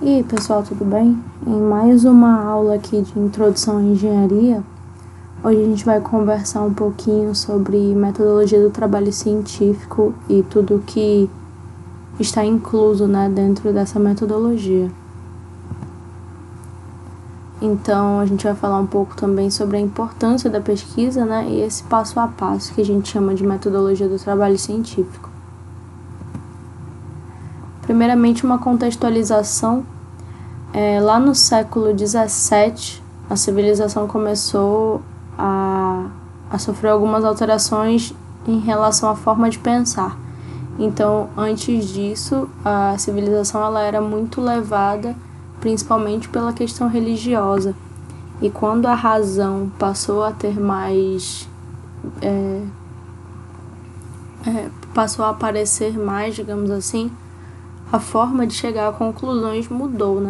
E aí, pessoal, tudo bem? Em mais uma aula aqui de introdução à engenharia, hoje a gente vai conversar um pouquinho sobre metodologia do trabalho científico e tudo que está incluso, dentro dessa metodologia. Então, a gente vai falar um pouco também sobre a importância da pesquisa, e esse passo a passo que a gente chama de metodologia do trabalho científico. Primeiramente, uma contextualização. Lá no século XVII, a civilização começou a sofrer algumas alterações em relação à forma de pensar. Então, antes disso, a civilização ela era muito levada principalmente pela questão religiosa. E quando a razão passou a ter mais... passou a aparecer mais, digamos assim, a forma de chegar a conclusões mudou,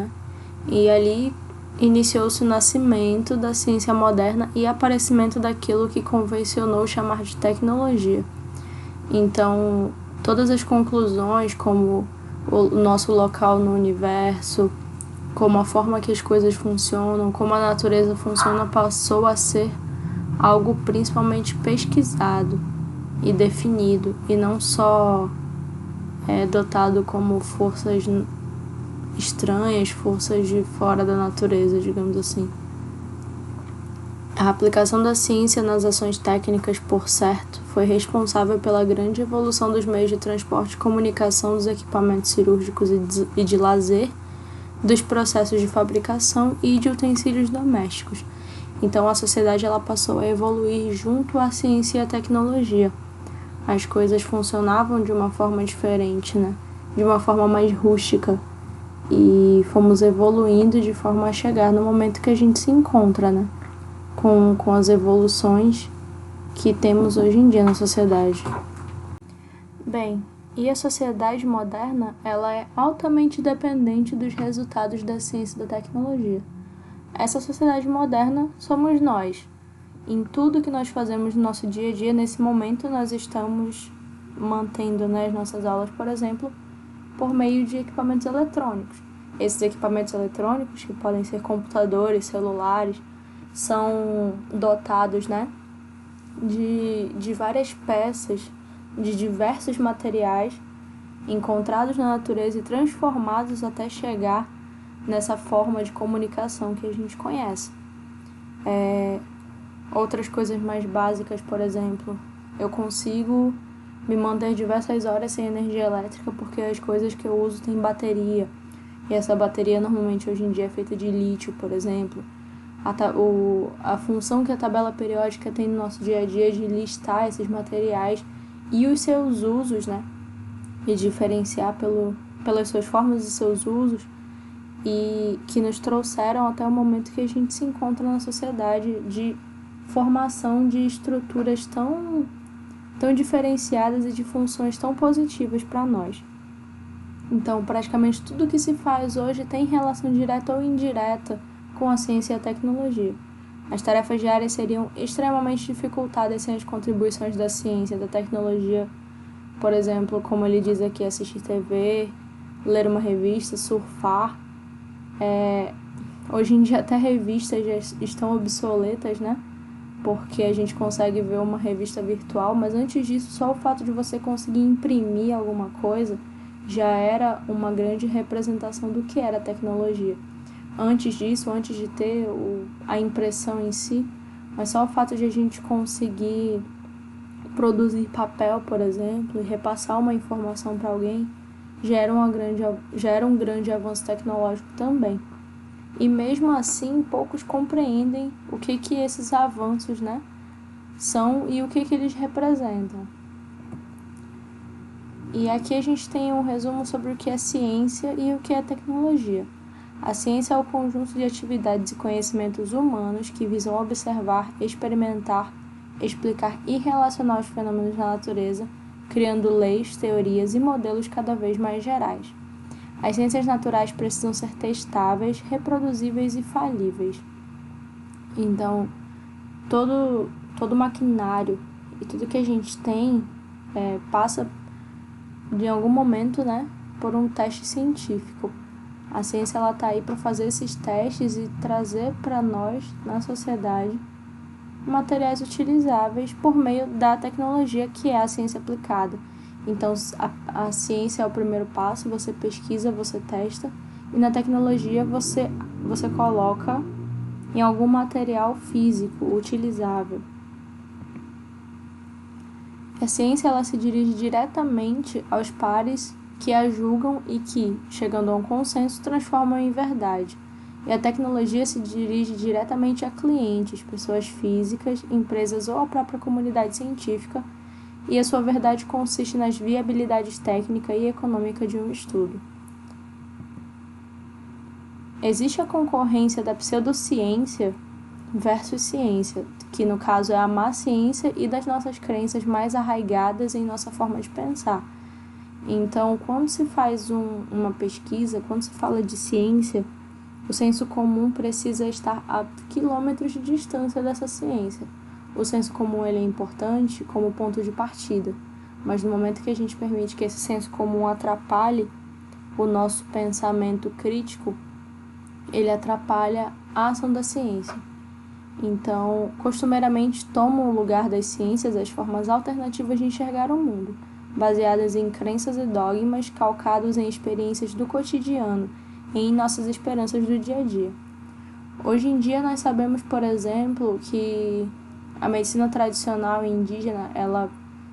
E ali iniciou-se o nascimento da ciência moderna e aparecimento daquilo que convencionou chamar de tecnologia. Então, todas as conclusões, como o nosso local no universo, como a forma que as coisas funcionam, como a natureza funciona, passou a ser algo principalmente pesquisado e definido, e não só dotado como forças estranhas, forças de fora da natureza, digamos assim. A aplicação da ciência nas ações técnicas, por certo, foi responsável pela grande evolução dos meios de transporte e comunicação, dos equipamentos cirúrgicos e de lazer, dos processos de fabricação e de utensílios domésticos. Então a sociedade ela passou a evoluir junto à ciência e à tecnologia. As coisas funcionavam de uma forma diferente, de uma forma mais rústica, e fomos evoluindo de forma a chegar no momento que a gente se encontra, com as evoluções que temos hoje em dia na sociedade. Bem, e a sociedade moderna, ela é altamente dependente dos resultados da ciência e da tecnologia. Essa sociedade moderna somos nós. Em tudo que nós fazemos no nosso dia a dia, nesse momento nós estamos mantendo as nossas aulas, por exemplo, por meio de equipamentos eletrônicos. Esses equipamentos eletrônicos, que podem ser computadores, celulares, são dotados de várias peças, de diversos materiais encontrados na natureza e transformados até chegar nessa forma de comunicação que a gente conhece. Outras coisas mais básicas, por exemplo, eu consigo me manter diversas horas sem energia elétrica porque as coisas que eu uso têm bateria. E essa bateria normalmente hoje em dia é feita de lítio, por exemplo. A função que a tabela periódica tem no nosso dia a dia é de listar esses materiais e os seus usos, e diferenciar pelas suas formas e seus usos, e que nos trouxeram até o momento que a gente se encontra na sociedade de formação de estruturas tão diferenciadas e de funções tão positivas para nós. Então, praticamente tudo que se faz hoje tem relação direta ou indireta com a ciência e a tecnologia. As tarefas diárias seriam extremamente dificultadas sem as contribuições da ciência e da tecnologia. Por exemplo, como ele diz aqui, assistir TV, ler uma revista, surfar. Hoje em dia até revistas já estão obsoletas, porque a gente consegue ver uma revista virtual, mas antes disso, só o fato de você conseguir imprimir alguma coisa já era uma grande representação do que era a tecnologia. Antes disso, antes de ter a impressão em si, mas só o fato de a gente conseguir produzir papel, por exemplo, e repassar uma informação para alguém, já era um grande avanço tecnológico também. E mesmo assim, poucos compreendem o que esses avanços, são e o que eles representam. E aqui a gente tem um resumo sobre o que é ciência e o que é tecnologia. A ciência é o conjunto de atividades e conhecimentos humanos que visam observar, experimentar, explicar e relacionar os fenômenos da natureza, criando leis, teorias e modelos cada vez mais gerais. As ciências naturais precisam ser testáveis, reproduzíveis e falíveis. Então, todo maquinário e tudo que a gente tem passa, de algum momento, por um teste científico, A ciência ela está aí para fazer esses testes e trazer para nós, na sociedade, materiais utilizáveis por meio da tecnologia que é a ciência aplicada. Então, a ciência é o primeiro passo, você pesquisa, você testa, e na tecnologia você coloca em algum material físico utilizável. A ciência ela se dirige diretamente aos pares que a julgam e que, chegando a um consenso, transformam em verdade. E a tecnologia se dirige diretamente a clientes, pessoas físicas, empresas ou a própria comunidade científica, e a sua verdade consiste nas viabilidades técnica e econômica de um estudo. Existe a concorrência da pseudociência versus ciência, que no caso é a má ciência e das nossas crenças mais arraigadas em nossa forma de pensar. Então, quando se faz uma pesquisa, quando se fala de ciência, o senso comum precisa estar a quilômetros de distância dessa ciência. O senso comum ele é importante como ponto de partida, mas no momento que a gente permite que esse senso comum atrapalhe o nosso pensamento crítico, ele atrapalha a ação da ciência. Então, costumeiramente tomam o lugar das ciências as formas alternativas de enxergar o mundo, baseadas em crenças e dogmas calcados em experiências do cotidiano e em nossas esperanças do dia a dia. Hoje em dia nós sabemos, por exemplo, que a medicina tradicional e indígena, ela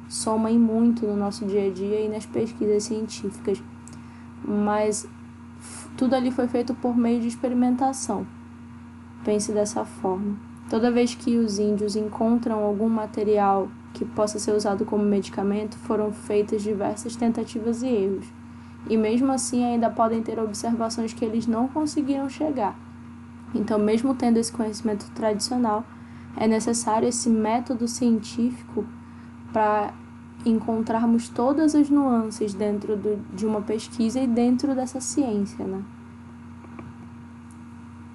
soma em muito no nosso dia a dia e nas pesquisas científicas, mas tudo ali foi feito por meio de experimentação. Pense dessa forma. Toda vez que os índios encontram algum material que possa ser usado como medicamento, foram feitas diversas tentativas e erros. E mesmo assim ainda podem ter observações que eles não conseguiram chegar. Então, mesmo tendo esse conhecimento tradicional, é necessário esse método científico para encontrarmos todas as nuances dentro de uma pesquisa e dentro dessa ciência, né?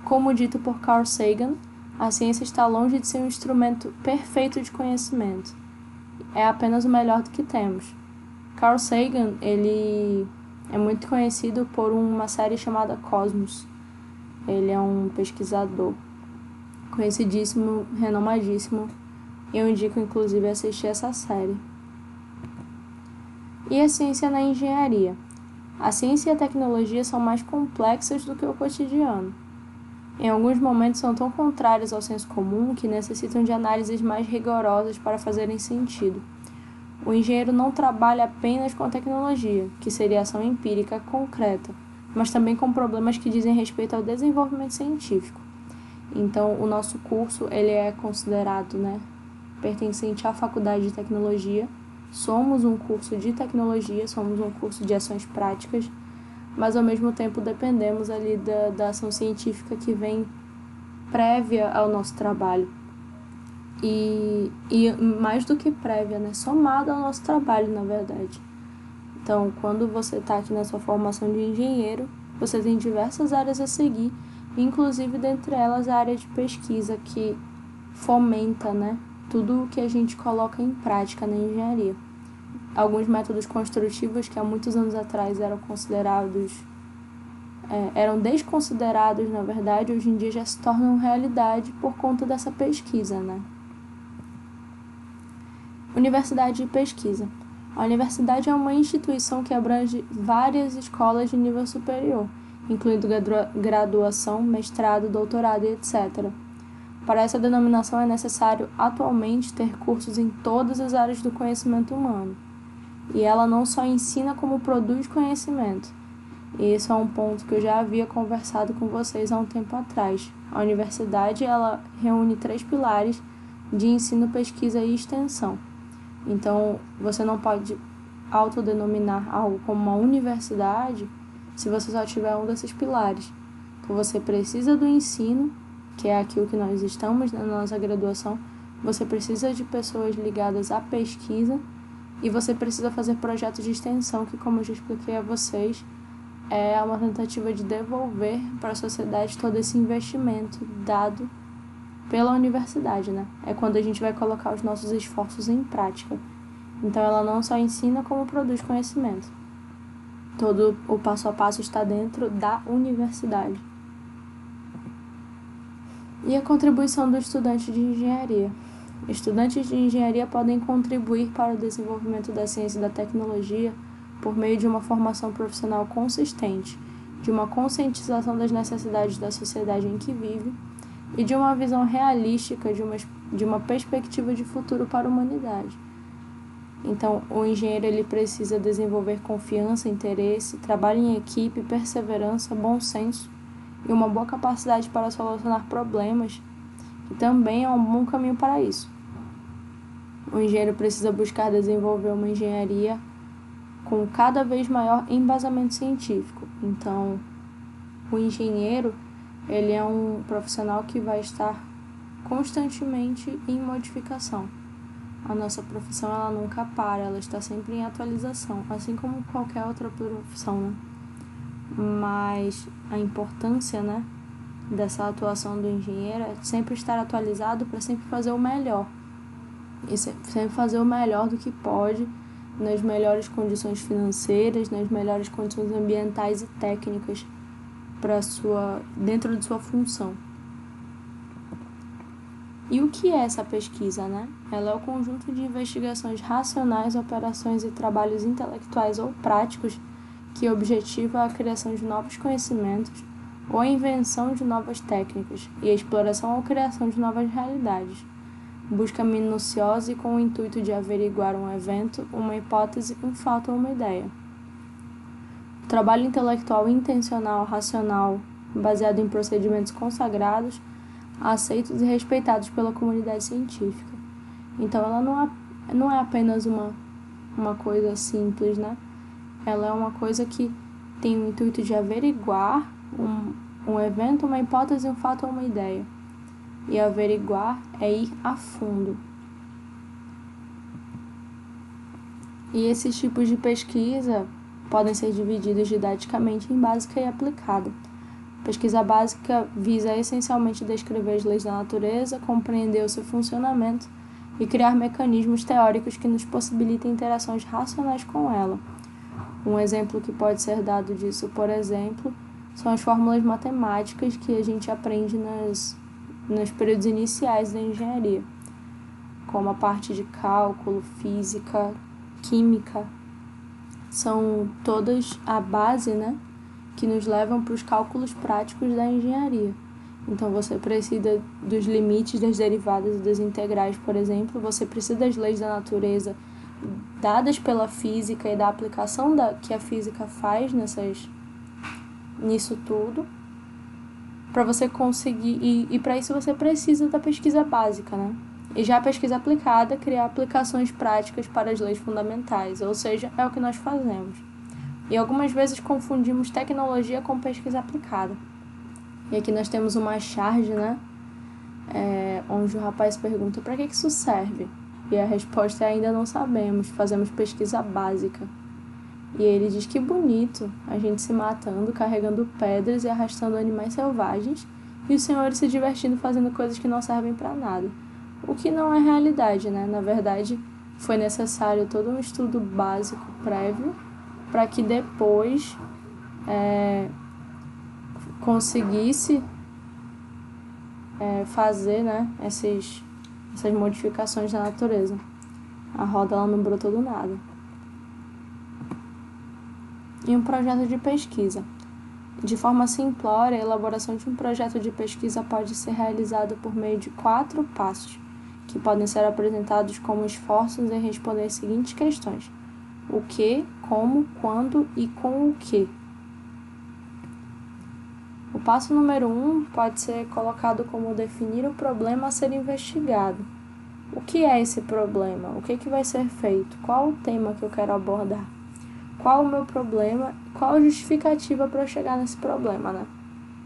Como dito por Carl Sagan, a ciência está longe de ser um instrumento perfeito de conhecimento. É apenas o melhor do que temos. Carl Sagan, ele é muito conhecido por uma série chamada Cosmos. Ele é um pesquisador conhecidíssimo, renomadíssimo. Eu indico, inclusive, assistir essa série. E a ciência na engenharia? A ciência e a tecnologia são mais complexas do que o cotidiano. Em alguns momentos são tão contrários ao senso comum que necessitam de análises mais rigorosas para fazerem sentido. O engenheiro não trabalha apenas com a tecnologia, que seria ação empírica concreta, mas também com problemas que dizem respeito ao desenvolvimento científico. Então, o nosso curso ele é considerado, pertencente à Faculdade de Tecnologia. Somos um curso de tecnologia, somos um curso de ações práticas, mas ao mesmo tempo dependemos ali da ação científica que vem prévia ao nosso trabalho. E mais do que prévia, somada ao nosso trabalho, na verdade. Então, quando você está aqui na sua formação de engenheiro, você tem diversas áreas a seguir, inclusive dentre elas a área de pesquisa, que fomenta, tudo o que a gente coloca em prática na engenharia. Alguns métodos construtivos que há muitos anos atrás eram desconsiderados, na verdade, hoje em dia já se tornam realidade por conta dessa pesquisa, Universidade de pesquisa. A universidade é uma instituição que abrange várias escolas de nível superior, incluindo graduação, mestrado, doutorado e etc. Para essa denominação é necessário atualmente ter cursos em todas as áreas do conhecimento humano. E ela não só ensina como produz conhecimento. E isso é um ponto que eu já havia conversado com vocês há um tempo atrás. A universidade ela reúne 3 pilares de ensino, pesquisa e extensão. Então, você não pode autodenominar algo como uma universidade se você só tiver um desses pilares. Então, você precisa do ensino, que é aquilo que nós estamos na nossa graduação, você precisa de pessoas ligadas à pesquisa e você precisa fazer projetos de extensão, que, como eu já expliquei a vocês, é uma tentativa de devolver para a sociedade todo esse investimento dado pela universidade, É quando a gente vai colocar os nossos esforços em prática. Então, ela não só ensina como produz conhecimento. Todo o passo a passo está dentro da universidade. E a contribuição do estudante de engenharia. Estudantes de engenharia podem contribuir para o desenvolvimento da ciência e da tecnologia por meio de uma formação profissional consistente, de uma conscientização das necessidades da sociedade em que vive e de uma visão realística de uma perspectiva de futuro para a humanidade. Então, o engenheiro ele precisa desenvolver confiança, interesse, trabalho em equipe, perseverança, bom senso e uma boa capacidade para solucionar problemas, que também é um bom caminho para isso. O engenheiro precisa buscar desenvolver uma engenharia com cada vez maior embasamento científico. Então, o engenheiro ele é um profissional que vai estar constantemente em modificação. A nossa profissão ela nunca para, ela está sempre em atualização, assim como qualquer outra profissão, né? Mas a importância, né, dessa atuação do engenheiro é sempre estar atualizado para sempre fazer o melhor. E sempre fazer o melhor do que pode, nas melhores condições financeiras, nas melhores condições ambientais e técnicas dentro de sua função. E o que é essa pesquisa, né? Ela é o conjunto de investigações racionais, operações e trabalhos intelectuais ou práticos que objetiva a criação de novos conhecimentos ou a invenção de novas técnicas e a exploração ou criação de novas realidades. Busca minuciosa e com o intuito de averiguar um evento, uma hipótese, um fato ou uma ideia. O trabalho intelectual intencional, racional, baseado em procedimentos consagrados, aceitos e respeitados pela comunidade científica. Então, ela não é apenas uma coisa simples, né? Ela é uma coisa que tem o intuito de averiguar um evento, uma hipótese, um fato ou uma ideia. E averiguar é ir a fundo. E esses tipos de pesquisa podem ser divididos didaticamente em básica e aplicada. Pesquisa básica visa essencialmente descrever as leis da natureza, compreender o seu funcionamento e criar mecanismos teóricos que nos possibilitem interações racionais com ela. Um exemplo que pode ser dado disso, por exemplo, são as fórmulas matemáticas que a gente aprende nos períodos iniciais da engenharia, como a parte de cálculo, física, química. São todas a base, né, que nos levam para os cálculos práticos da engenharia. Então, você precisa dos limites das derivadas e das integrais, por exemplo. Você precisa das leis da natureza dadas pela física e da aplicação que a física faz nisso tudo, para você conseguir, e para isso você precisa da pesquisa básica, né? E já a pesquisa aplicada, criar aplicações práticas para as leis fundamentais, ou seja, é o que nós fazemos. E algumas vezes confundimos tecnologia com pesquisa aplicada. E aqui nós temos uma charge, né? Onde o rapaz pergunta para que isso serve? E a resposta é ainda não sabemos, fazemos pesquisa básica. E ele diz que bonito, a gente se matando, carregando pedras e arrastando animais selvagens, e os senhores se divertindo fazendo coisas que não servem para nada. O que não é realidade, né? Na verdade, foi necessário todo um estudo básico prévio para que depois conseguisse fazer, né, essas modificações na natureza. A roda ela não brotou do nada. E um projeto de pesquisa. De forma simplória, a elaboração de um projeto de pesquisa pode ser realizada por meio de 4 passos, que podem ser apresentados como esforços em responder as seguintes questões: o que, como, quando e com o que. O passo número 1 pode ser colocado como definir o problema a ser investigado. O que é esse problema? O que vai ser feito? Qual o tema que eu quero abordar? Qual o meu problema? Qual a justificativa para eu chegar nesse problema, né?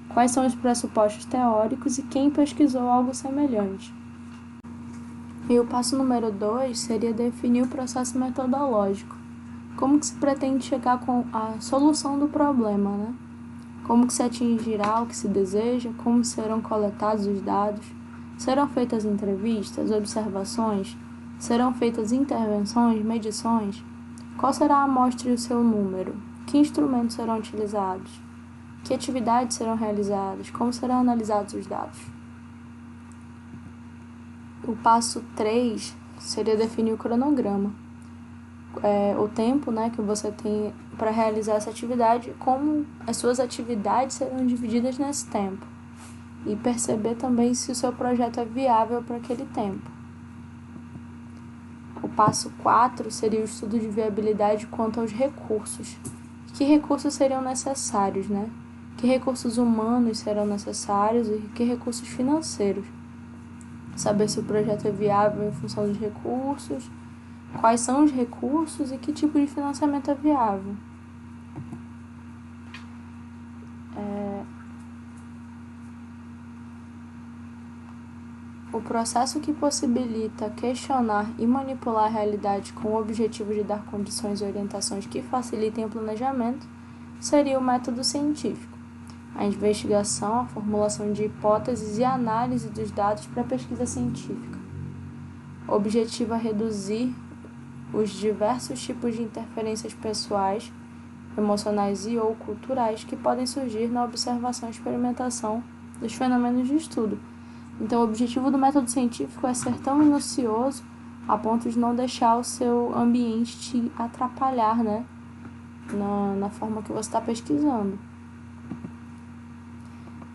Quais são os pressupostos teóricos e quem pesquisou algo semelhante? E o passo número 2 seria definir o processo metodológico. Como que se pretende chegar com a solução do problema, né? Como que se atingirá o que se deseja? Como serão coletados os dados? Serão feitas entrevistas, observações? Serão feitas intervenções, medições? Qual será a amostra e o seu número? Que instrumentos serão utilizados? Que atividades serão realizadas? Como serão analisados os dados? O passo 3 seria definir o cronograma. O tempo, né, que você tem para realizar essa atividade, como as suas atividades serão divididas nesse tempo. E perceber também se o seu projeto é viável para aquele tempo. O passo 4 seria o estudo de viabilidade quanto aos recursos. Que recursos seriam necessários, né? Que recursos humanos serão necessários e que recursos financeiros. Saber se o projeto é viável em função dos recursos, quais são os recursos e que tipo de financiamento é viável. O processo que possibilita questionar e manipular a realidade com o objetivo de dar condições e orientações que facilitem o planejamento seria o método científico. A investigação, a formulação de hipóteses e a análise dos dados para a pesquisa científica. O objetivo é reduzir os diversos tipos de interferências pessoais, emocionais e ou culturais que podem surgir na observação e experimentação dos fenômenos de estudo. Então, o objetivo do método científico é ser tão minucioso a ponto de não deixar o seu ambiente te atrapalhar, né, na forma que você está pesquisando.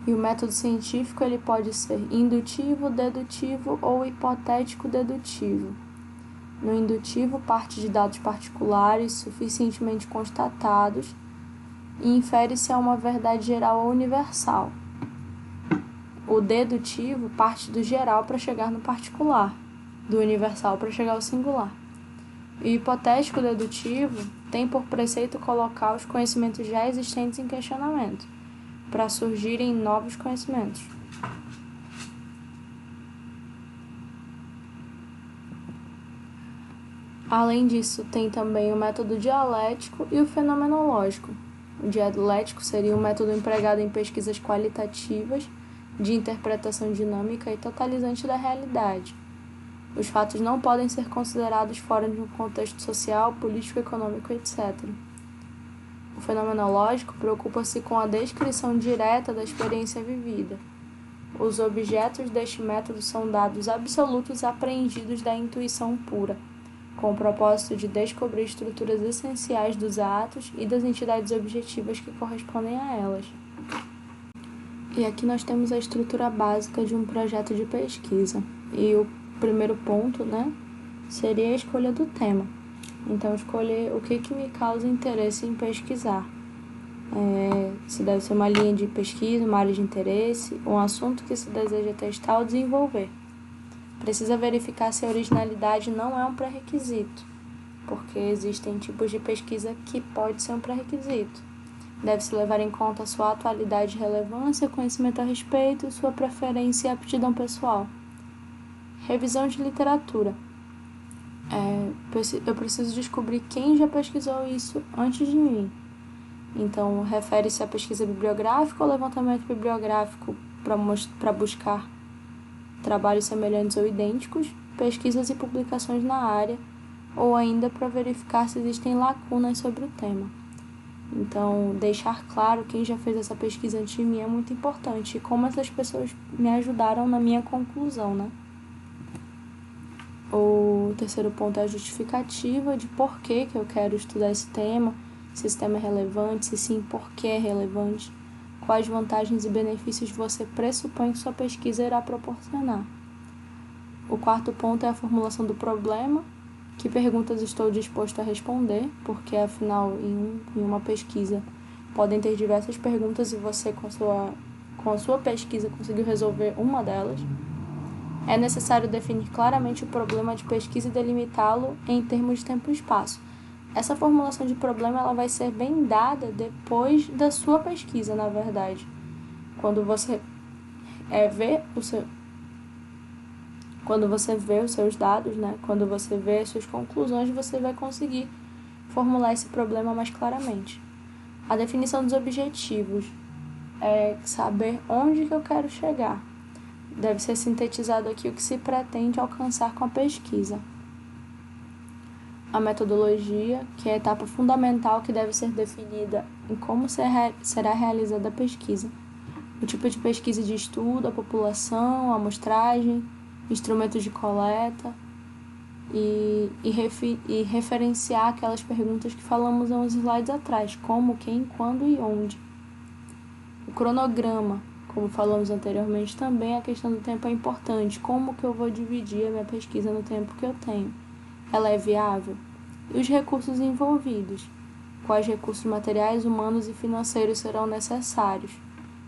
E o método científico ele pode ser indutivo, dedutivo ou hipotético-dedutivo. No indutivo, parte de dados particulares suficientemente constatados e infere-se a uma verdade geral ou universal. O dedutivo parte do geral para chegar no particular, do universal para chegar ao singular. E o hipotético dedutivo tem por preceito colocar os conhecimentos já existentes em questionamento, para surgirem novos conhecimentos. Além disso, tem também o método dialético e o fenomenológico. O dialético seria um método empregado em pesquisas qualitativas de interpretação dinâmica e totalizante da realidade. Os fatos não podem ser considerados fora de um contexto social, político, econômico, etc. O fenomenológico preocupa-se com a descrição direta da experiência vivida. Os objetos deste método são dados absolutos apreendidos da intuição pura, com o propósito de descobrir estruturas essenciais dos atos e das entidades objetivas que correspondem a elas. E aqui nós temos a estrutura básica de um projeto de pesquisa. E o primeiro ponto, né, seria a escolha do tema. Então, escolher o que me causa interesse em pesquisar. Se deve ser uma linha de pesquisa, uma área de interesse, um assunto que se deseja testar ou desenvolver. Precisa verificar se a originalidade não é um pré-requisito, porque existem tipos de pesquisa que pode ser um pré-requisito. Deve-se levar em conta a sua atualidade e relevância, conhecimento a respeito, sua preferência e aptidão pessoal. Revisão de literatura. Eu preciso descobrir quem já pesquisou isso antes de mim. Então, refere-se à pesquisa bibliográfica ou levantamento bibliográfico para buscar trabalhos semelhantes ou idênticos, pesquisas e publicações na área, ou ainda para verificar se existem lacunas sobre o tema. Então, deixar claro quem já fez essa pesquisa antes de mim é muito importante e como essas pessoas me ajudaram na minha conclusão, né? O terceiro ponto é a justificativa de por que eu quero estudar esse tema, se esse tema é relevante, se sim, por que é relevante, quais vantagens e benefícios você pressupõe que sua pesquisa irá proporcionar. O quarto ponto é a formulação do problema, que perguntas estou disposto a responder, porque afinal em uma pesquisa podem ter diversas perguntas e você com a sua pesquisa conseguiu resolver uma delas. É necessário definir claramente o problema de pesquisa e delimitá-lo em termos de tempo e espaço. Essa formulação de problema ela vai ser bem dada depois da sua pesquisa, na verdade. Quando você vê os seus dados, né? Quando você vê as suas conclusões, você vai conseguir formular esse problema mais claramente. A definição dos objetivos é saber onde que eu quero chegar. Deve ser sintetizado aqui o que se pretende alcançar com a pesquisa. a metodologia, que é a etapa fundamental que deve ser definida em como será realizada a pesquisa. O tipo de pesquisa de estudo, a população, a amostragem, instrumentos de coleta e referenciar aquelas perguntas que falamos há uns slides atrás, como, quem, quando e onde. O cronograma, como falamos anteriormente, também a questão do tempo é importante. Como que eu vou dividir a minha pesquisa no tempo que eu tenho? Ela é viável? E os recursos envolvidos? Quais recursos materiais, humanos e financeiros serão necessários?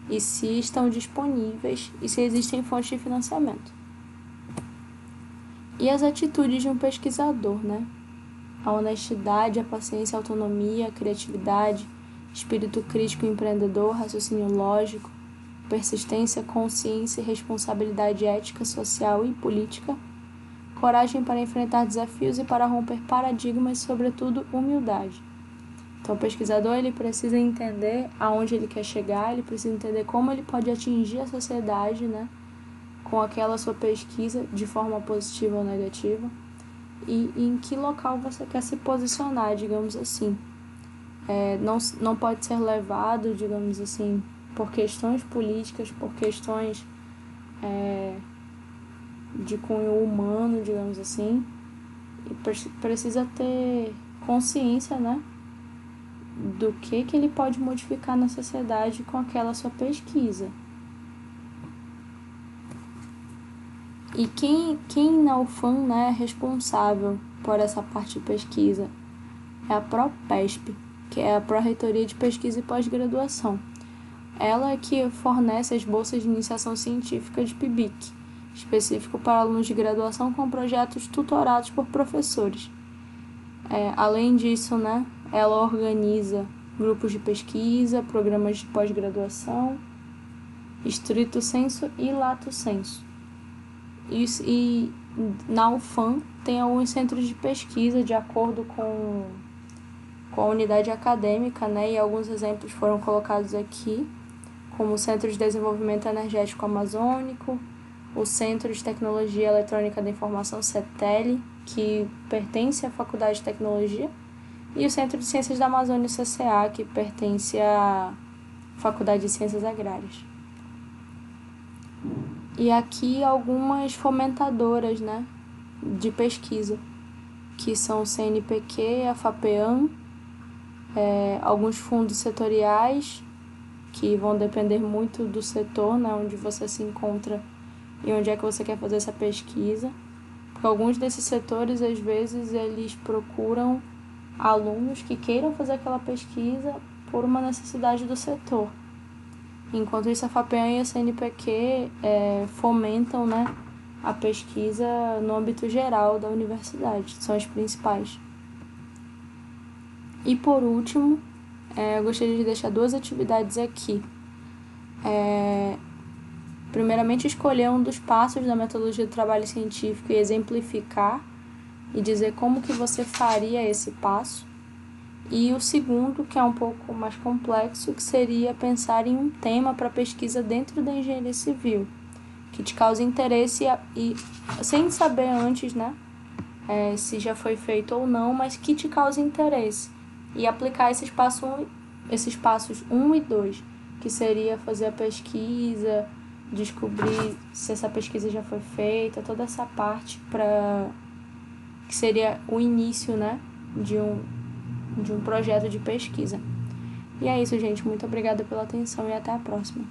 E se estão disponíveis e se existem fontes de financiamento? E as atitudes de um pesquisador, né? A honestidade, a paciência, a autonomia, a criatividade, espírito crítico e empreendedor, raciocínio lógico, persistência, consciência e responsabilidade ética, social e política, coragem para enfrentar desafios e para romper paradigmas e, sobretudo, humildade. Então, o pesquisador ele precisa entender aonde ele quer chegar, ele precisa entender como ele pode atingir a sociedade, né, com aquela sua pesquisa de forma positiva ou negativa, e em que local você quer se posicionar, digamos assim. Não pode ser levado, digamos assim, por questões políticas, por questões de cunho humano, digamos assim, e precisa ter consciência, né, do que ele pode modificar na sociedade com aquela sua pesquisa. E quem na UFAM, né, é responsável por essa parte de pesquisa é a PROPESP, que é a Pró-Reitoria de Pesquisa e Pós-Graduação. Ela é que fornece as bolsas de iniciação científica de PIBIC, específico para alunos de graduação com projetos tutorados por professores. Além disso, né, ela organiza grupos de pesquisa, programas de pós-graduação, estrito sensu e lato sensu. E na UFAM tem alguns centros de pesquisa de acordo com a unidade acadêmica, né, e alguns exemplos foram colocados aqui, como o Centro de Desenvolvimento Energético Amazônico, o Centro de Tecnologia Eletrônica da Informação, CETELE, que pertence à Faculdade de Tecnologia, e o Centro de Ciências da Amazônia, CCA, que pertence à Faculdade de Ciências Agrárias. E aqui algumas fomentadoras, né, de pesquisa, que são o CNPq, a FAPEAM, alguns fundos setoriais, que vão depender muito do setor, né, onde você se encontra e onde é que você quer fazer essa pesquisa. Porque alguns desses setores, às vezes, eles procuram alunos que queiram fazer aquela pesquisa por uma necessidade do setor. Enquanto isso, a FAPEAM e a CNPq fomentam, né, a pesquisa no âmbito geral da universidade, são as principais. E por último, eu gostaria de deixar 2 atividades aqui. Primeiramente, escolher um dos passos da metodologia do trabalho científico e exemplificar e dizer como que você faria esse passo. E o segundo, que é um pouco mais complexo, que seria pensar em um tema para pesquisa dentro da engenharia civil, que te cause interesse e sem saber antes, né, se já foi feito ou não, mas que te cause interesse. E aplicar esses passos 1 e 2, que seria fazer a pesquisa, descobrir se essa pesquisa já foi feita, toda essa parte que seria o início, né, de um projeto de pesquisa. E é isso, gente. Muito obrigada pela atenção e até a próxima.